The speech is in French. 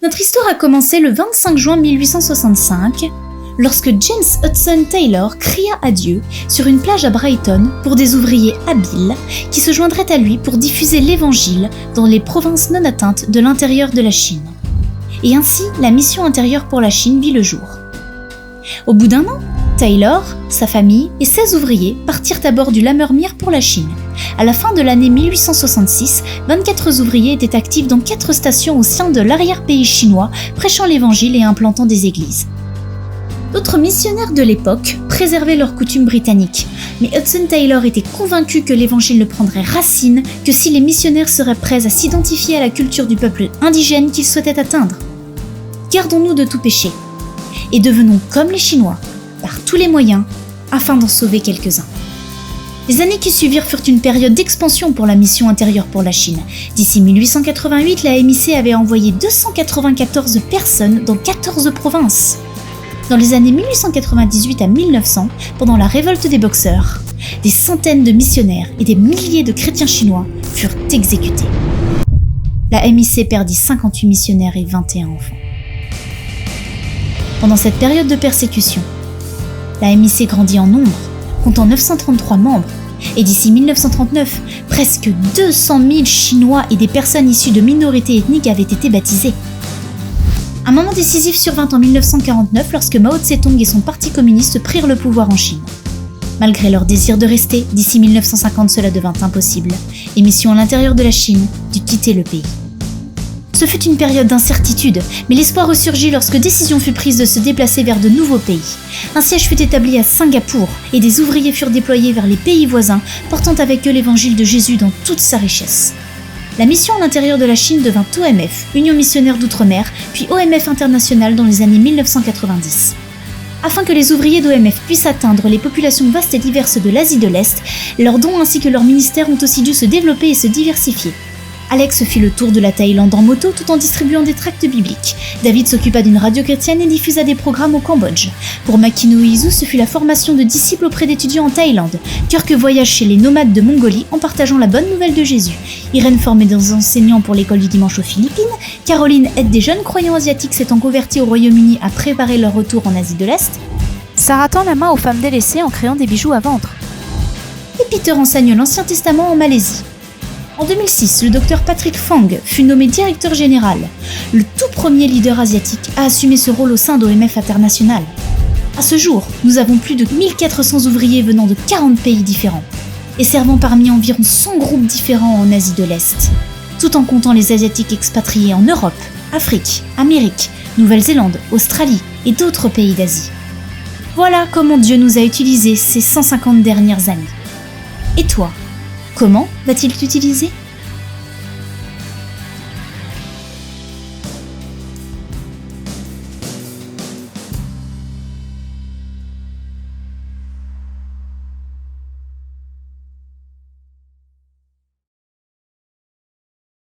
Notre histoire a commencé le 25 juin 1865, lorsque James Hudson Taylor cria à Dieu sur une plage à Brighton pour des ouvriers habiles qui se joindraient à lui pour diffuser l'évangile dans les provinces non atteintes de l'intérieur de la Chine. Et ainsi, la mission intérieure pour la Chine vit le jour. Au bout d'un an, Taylor, sa famille et 16 ouvriers partirent à bord du Lammermuir pour la Chine. À la fin de l'année 1866, 24 ouvriers étaient actifs dans 4 stations au sein de l'arrière-pays chinois, prêchant l'évangile et implantant des églises. D'autres missionnaires de l'époque préservaient leurs coutumes britanniques, mais Hudson Taylor était convaincu que l'évangile ne prendrait racine que si les missionnaires seraient prêts à s'identifier à la culture du peuple indigène qu'ils souhaitaient atteindre. Gardons-nous de tout péché, et devenons comme les Chinois, par tous les moyens, afin d'en sauver quelques-uns. Les années qui suivirent furent une période d'expansion pour la mission intérieure pour la Chine. D'ici 1888, la MIC avait envoyé 294 personnes dans 14 provinces. Dans les années 1898 à 1900, pendant la révolte des Boxers, des centaines de missionnaires et des milliers de chrétiens chinois furent exécutés. La MIC perdit 58 missionnaires et 21 enfants. Pendant cette période de persécution, la MIC grandit en nombre, comptant 933 membres, et d'ici 1939, presque 200 000 Chinois et des personnes issues de minorités ethniques avaient été baptisés. Un moment décisif survint en 1949 lorsque Mao Tse-tung et son parti communiste prirent le pouvoir en Chine. Malgré leur désir de rester, d'ici 1950 cela devint impossible, et Mission à l'intérieur de la Chine dut quitter le pays. Ce fut une période d'incertitude, mais l'espoir ressurgit lorsque décision fut prise de se déplacer vers de nouveaux pays. Un siège fut établi à Singapour et des ouvriers furent déployés vers les pays voisins, portant avec eux l'évangile de Jésus dans toute sa richesse. La mission à l'intérieur de la Chine devint OMF, Union missionnaire d'outre-mer, puis OMF international dans les années 1990. Afin que les ouvriers d'OMF puissent atteindre les populations vastes et diverses de l'Asie de l'Est, leurs dons ainsi que leurs ministères ont aussi dû se développer et se diversifier. Alex fit le tour de la Thaïlande en moto tout en distribuant des tracts bibliques. David s'occupa d'une radio chrétienne et diffusa des programmes au Cambodge. Pour Makino Izu, ce fut la formation de disciples auprès d'étudiants en Thaïlande. Kirk voyage chez les nomades de Mongolie en partageant la bonne nouvelle de Jésus. Irène formait des enseignants pour l'école du dimanche aux Philippines. Caroline aide des jeunes croyants asiatiques s'étant convertis au Royaume-Uni à préparer leur retour en Asie de l'Est. Sarah tend la main aux femmes délaissées en créant des bijoux à vendre. Et Peter enseigne l'Ancien Testament en Malaisie. En 2006, le docteur Patrick Fang fut nommé directeur général, le tout premier leader asiatique à assumer ce rôle au sein d'OMF International. À ce jour, nous avons plus de 1400 ouvriers venant de 40 pays différents et servant parmi environ 100 groupes différents en Asie de l'Est, tout en comptant les Asiatiques expatriés en Europe, Afrique, Amérique, Nouvelle-Zélande, Australie et d'autres pays d'Asie. Voilà comment Dieu nous a utilisés ces 150 dernières années. Et toi ? Comment va-t-il t'utiliser ?